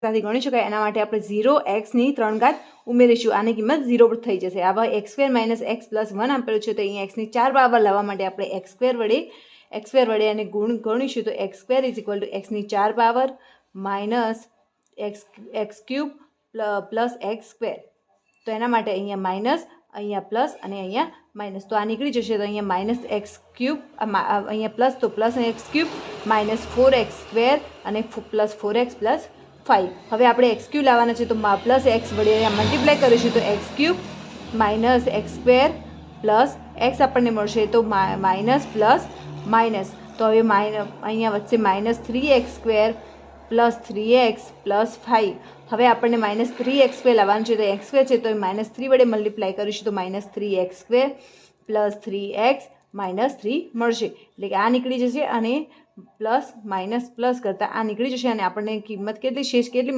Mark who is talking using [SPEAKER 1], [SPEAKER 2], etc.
[SPEAKER 1] સાથે ગણી શકાય એના માટે આપણે 0x ની 3 ઘાત ઉમેરીશું. આની કિંમત 0 પર થઈ જશે. આવા x² - x + 1 આપેલું છે તો અહીંયા x ની 4 પાવર લાવવા માટે આપણે x² વડે અને ગણીશું તો x² = x ની 4 પાવર માઇનસ x³ + x². તો એના માટે અહીંયા માઇનસ, અહીંયા પ્લસ અને અહીંયા માઇનસ. તો આ નીકળી જશે તો અહીંયા -x³ અહીંયા પ્લસ તો પ્લસ x³ -4x² અને +4x + 5. હવે આપણે x³ લાવવાના છે તો પ્લસ x વડે અહીંયા મલ્ટીપ્લાય કરીશું તો x³ - x² પ્લસ x આપણને મળશે તો માઇનસ પ્લસ માઇનસ. તો હવે અહીંયા વચ્ચે -3x² + 3x + 5. હવે આપણને -3x² લાવવાનું છે તો x² છે તો -3 વડે મલ્ટીપ્લાય કરીશું તો -3x² + 3x - 3 મળશે. એટલે કે આ નીકળી જશે અને પ્લસ માઇનસ પ્લસ કરતાં આ નીકળી જશે અને આપણને કિંમત કેટલી શેષ કેટલી